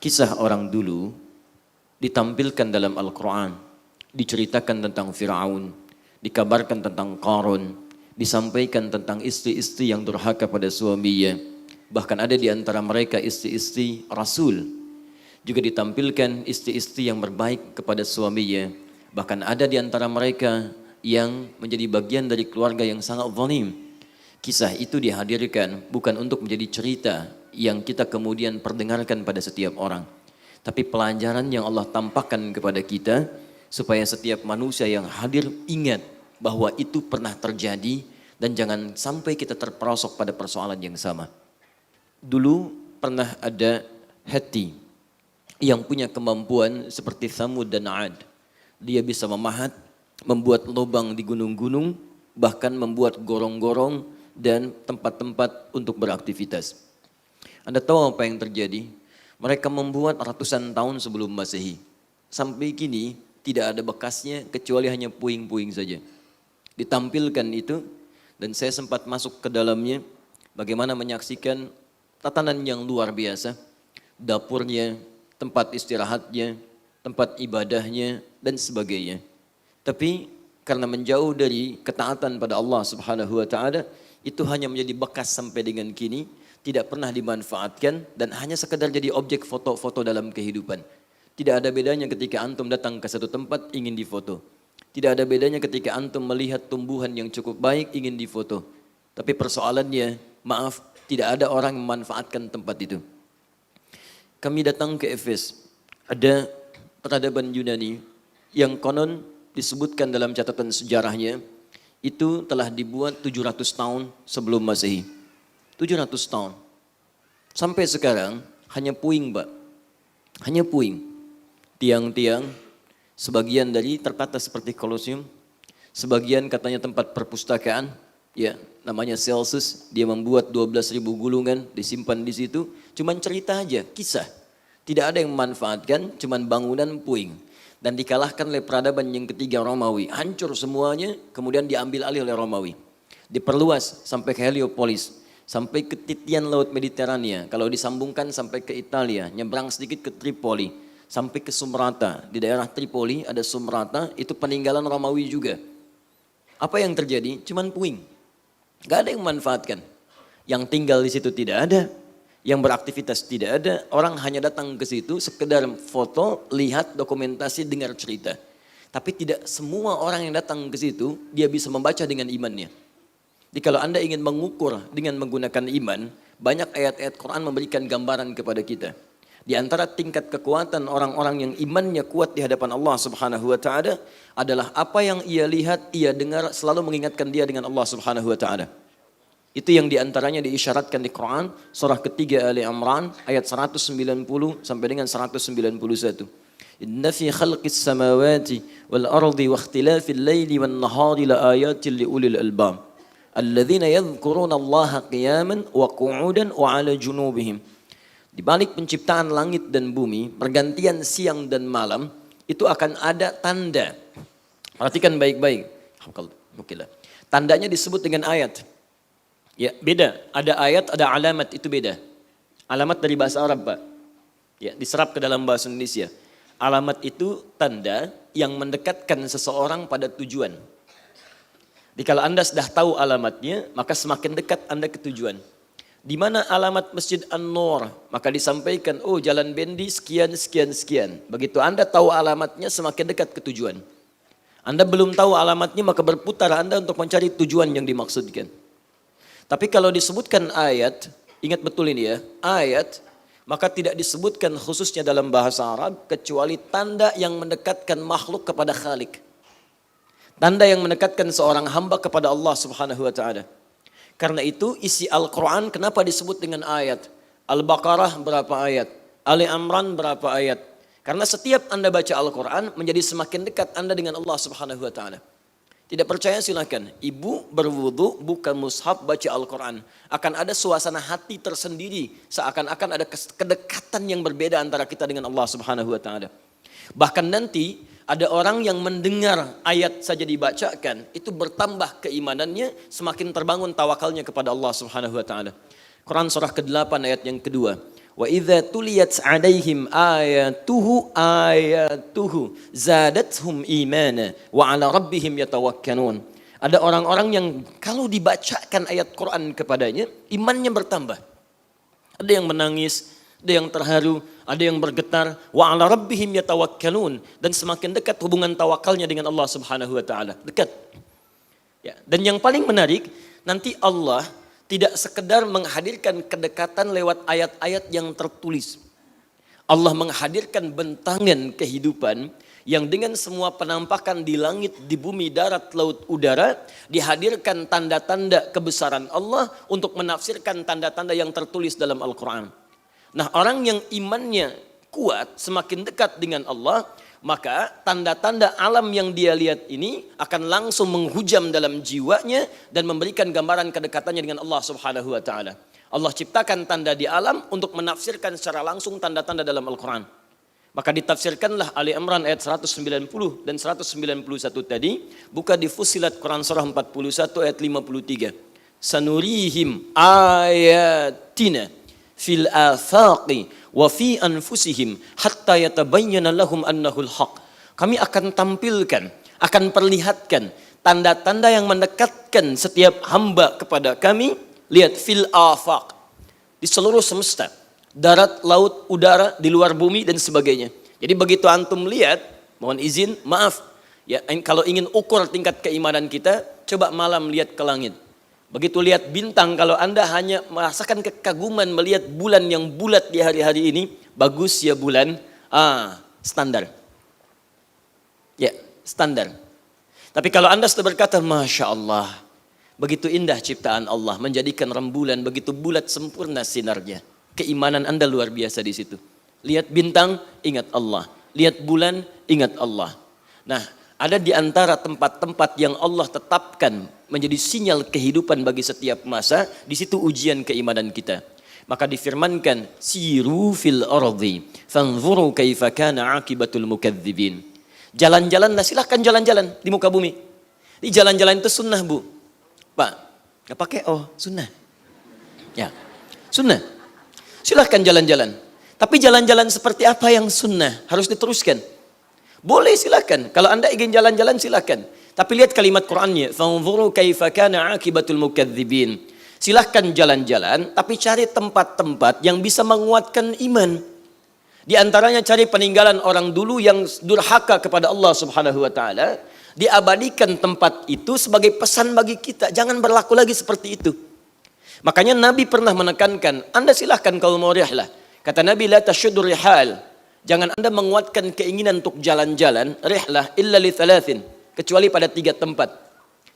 Kisah orang dulu ditampilkan dalam Al-Quran, diceritakan tentang Fir'aun, dikabarkan tentang Qarun, disampaikan tentang istri-istri yang durhaka pada suaminya. Bahkan ada di antara mereka istri-istri Rasul. Juga ditampilkan istri-istri yang berbaik kepada suaminya. Bahkan ada di antara mereka yang menjadi bagian dari keluarga yang sangat zalim. Kisah itu dihadirkan bukan untuk menjadi cerita yang kita kemudian perdengarkan pada setiap orang, tapi pelajaran yang Allah tampakkan kepada kita supaya setiap manusia yang hadir ingat bahwa itu pernah terjadi dan jangan sampai kita terperosok pada persoalan yang sama. Dulu pernah ada hati yang punya kemampuan seperti Thamud dan Ad. Dia bisa memahat, membuat lubang di gunung-gunung, bahkan membuat gorong-gorong dan tempat-tempat untuk beraktivitas. Anda tahu apa yang terjadi? Mereka membuat ratusan tahun sebelum Masehi. Sampai kini tidak ada bekasnya kecuali hanya puing-puing saja. Ditampilkan itu dan saya sempat masuk ke dalamnya bagaimana menyaksikan tatanan yang luar biasa. Dapurnya, tempat istirahatnya, tempat ibadahnya dan sebagainya. Tapi karena menjauh dari ketaatan pada Allah Subhanahu wa taala, itu hanya menjadi bekas sampai dengan kini, tidak pernah dimanfaatkan dan hanya sekedar jadi objek foto-foto dalam kehidupan. Tidak ada bedanya ketika antum datang ke satu tempat ingin difoto. Tidak ada bedanya ketika antum melihat tumbuhan yang cukup baik ingin difoto. Tapi persoalannya, maaf, tidak ada orang memanfaatkan tempat itu. Kami datang ke Efes, ada peradaban Yunani yang konon disebutkan dalam catatan sejarahnya itu telah dibuat 700 tahun sebelum Masehi. 700 tahun. Sampai sekarang hanya puing, Pak. Hanya puing. Tiang-tiang, sebagian dari tertata seperti Kolosium, sebagian katanya tempat perpustakaan, ya namanya Celsus, dia membuat 12.000 gulungan disimpan di situ, cuman cerita aja, kisah. Tidak ada yang memanfaatkan, cuman bangunan puing. Dan dikalahkan oleh peradaban yang ketiga Romawi, hancur semuanya, kemudian diambil alih oleh Romawi. Diperluas sampai ke Heliopolis, sampai ke titian Laut Mediterania, kalau disambungkan sampai ke Italia, nyebrang sedikit ke Tripoli, sampai ke Sumrata. Di daerah Tripoli ada Sumrata, itu peninggalan Romawi juga. Apa yang terjadi? Cuman puing. Gak ada yang memanfaatkan. Yang tinggal di situ tidak ada, yang beraktivitas tidak ada, orang hanya datang ke situ sekedar foto, lihat dokumentasi, dengar cerita. Tapi tidak semua orang yang datang ke situ dia bisa membaca dengan imannya. Jadi kalau Anda ingin mengukur dengan menggunakan iman, banyak ayat-ayat Quran memberikan gambaran kepada kita. Di antara tingkat kekuatan orang-orang yang imannya kuat di hadapan Allah Subhanahu wa taala adalah apa yang ia lihat, ia dengar selalu mengingatkan dia dengan Allah Subhanahu wa taala. Itu yang diantaranya diisyaratkan di Quran surah ketiga Ali Imran ayat 190 sampai dengan 191. Inna fi khalqis samawati wal ardi wa ikhtilafil laili wan nahari la ayatin li ulil albab alladzina yadhkuruna Allaha qiyaman wa qu'udan wa 'ala junubihim. Di balik penciptaan langit dan bumi, pergantian siang dan malam itu akan ada tanda. Perhatikan baik-baik. Tandanya disebut dengan ayat. Ya, beda. Ada ayat, ada alamat, itu beda. Alamat dari bahasa Arab, Pak. Ya, diserap ke dalam bahasa Indonesia. Alamat itu tanda yang mendekatkan seseorang pada tujuan. Jadi kalau Anda sudah tahu alamatnya, maka semakin dekat Anda ke tujuan. Di mana alamat Masjid An-Nur, maka disampaikan, oh Jalan Bendi sekian, sekian, sekian. Begitu Anda tahu alamatnya, semakin dekat ke tujuan. Anda belum tahu alamatnya, maka berputar Anda untuk mencari tujuan yang dimaksudkan. Tapi kalau disebutkan ayat, ingat betul ini ya, ayat, maka tidak disebutkan khususnya dalam bahasa Arab, kecuali tanda yang mendekatkan makhluk kepada Khalik. Tanda yang mendekatkan seorang hamba kepada Allah Subhanahu wa ta'ala. Karena itu isi Al-Quran kenapa disebut dengan ayat? Al-Baqarah berapa ayat? Ali Imran berapa ayat? Karena setiap Anda baca Al-Quran menjadi semakin dekat Anda dengan Allah Subhanahu wa ta'ala. Tidak percaya silakan. Ibu berwudu buka mushaf baca Al-Quran. Akan ada suasana hati tersendiri. Seakan-akan ada kedekatan yang berbeda antara kita dengan Allah Subhanahu wa ta'ala. Bahkan nanti ada orang yang mendengar ayat saja dibacakan. Itu bertambah keimanannya. Semakin terbangun tawakalnya kepada Allah Subhanahu wa ta'ala. Quran surah ke-8 ayat yang kedua. Wa idza tuliyat 'alaihim ayatuhu zadathum imana wa 'ala rabbihim yatawakkalun. Ada orang-orang yang kalau dibacakan ayat Quran kepadanya, imannya bertambah. Ada yang menangis, ada yang terharu, ada yang bergetar, wa 'ala rabbihim yatawakkalun, dan semakin dekat hubungan tawakalnya dengan Allah Subhanahu wa taala. Dekat. Ya, dan yang paling menarik, nanti Allah tidak sekedar menghadirkan kedekatan lewat ayat-ayat yang tertulis. Allah menghadirkan bentangan kehidupan yang dengan semua penampakan di langit, di bumi, darat, laut, udara, dihadirkan tanda-tanda kebesaran Allah untuk menafsirkan tanda-tanda yang tertulis dalam Al-Quran. Nah, orang yang imannya kuat, semakin dekat dengan Allah, maka tanda-tanda alam yang dia lihat ini akan langsung menghujam dalam jiwanya dan memberikan gambaran kedekatannya dengan Allah Subhanahu wa taala. Allah ciptakan tanda di alam untuk menafsirkan secara langsung tanda-tanda dalam Al-Quran. Maka ditafsirkanlah Ali Imran ayat 190 dan 191 tadi. Buka di Fussilat Quran surah 41 ayat 53. Sanurihim ayatina fil afaqi wa fi anfusihim hatta yatabayyana lahum annahul haq. Kami akan tampilkan, akan perlihatkan tanda-tanda yang mendekatkan setiap hamba kepada kami. Lihat, fil afaq, di seluruh semesta, darat, laut, udara, di luar bumi dan sebagainya. Jadi begitu antum lihat, mohon izin, maaf ya, kalau ingin ukur tingkat keimanan kita, coba malam lihat ke langit. Begitu lihat bintang, kalau Anda hanya merasakan kekaguman melihat bulan yang bulat di hari-hari ini, bagus ya bulan, standar. Ya, standar. Tapi kalau Anda sudah berkata, Masya Allah, begitu indah ciptaan Allah, menjadikan rembulan begitu bulat sempurna sinarnya. Keimanan Anda luar biasa di situ. Lihat bintang, ingat Allah. Lihat bulan, ingat Allah. Nah, ada di antara tempat-tempat yang Allah tetapkan menjadi sinyal kehidupan bagi setiap masa, di situ ujian keimanan kita. Maka difirmankan, siru fil ardi fanzuru kaifa kana akibatul mukadzibin. Jalan-jalanlah, silahkan jalan-jalan di muka bumi. Di jalan-jalan itu sunnah, Bu. Pak, gak pakai sunnah. Ya, sunnah. Silahkan jalan-jalan. Tapi jalan-jalan seperti apa yang sunnah? Harus diteruskan. Boleh silahkan. Kalau Anda ingin jalan-jalan silahkan. Tapi lihat kalimat Qur'annya. Fanzuru kaifa kana akibatul mukadzibin. Silahkan jalan-jalan, tapi cari tempat-tempat yang bisa menguatkan iman. Di antaranya cari peninggalan orang dulu yang durhaka kepada Allah Subhanahu wa taala. Diabadikan tempat itu sebagai pesan bagi kita. Jangan berlaku lagi seperti itu. Makanya Nabi pernah menekankan, Anda silahkan kalau mau rihlah. Kata Nabi, la tasyuddur rihal. Jangan Anda menguatkan keinginan untuk jalan-jalan, rihlah illa li thalathin, kecuali pada 3 tempat.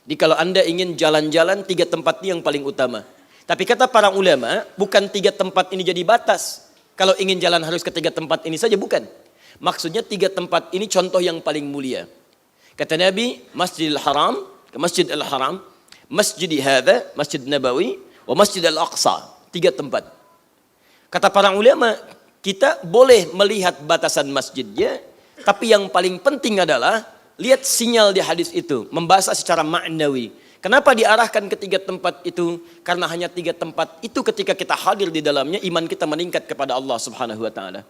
Jadi kalau Anda ingin jalan-jalan, 3 tempat ini yang paling utama. Tapi kata para ulama, bukan 3 tempat ini jadi batas. Kalau ingin jalan harus ke 3 tempat ini saja, bukan. Maksudnya 3 tempat ini contoh yang paling mulia. Kata Nabi, Masjidil Haram, ke Masjid Al-Haram, Masjid hadza, Masjid Nabawi, wa Masjid Al-Aqsa. 3 tempat. Kata para ulama, kita boleh melihat batasan masjidnya, tapi yang paling penting adalah lihat sinyal di hadis itu, membahas secara maknawi. Kenapa diarahkan ke 3 tempat itu? Karena hanya 3 tempat itu ketika kita hadir di dalamnya, iman kita meningkat kepada Allah Subhanahu wa taala.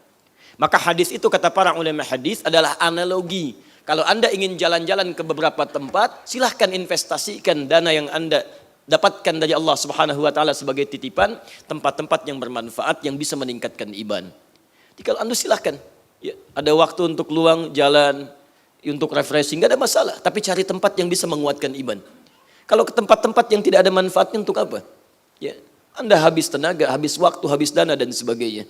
Maka hadis itu kata para ulama hadis adalah analogi. Kalau Anda ingin jalan-jalan ke beberapa tempat, silahkan investasikan dana yang Anda dapatkan dari Allah Subhanahu wa taala sebagai titipan, tempat-tempat yang bermanfaat yang bisa meningkatkan iman. Jadi kalau Anda silahkan, ya, ada waktu untuk luang jalan, untuk refreshing, enggak ada masalah, tapi cari tempat yang bisa menguatkan iman. Kalau ke tempat-tempat yang tidak ada manfaatnya untuk apa? Ya, Anda habis tenaga, habis waktu, habis dana dan sebagainya.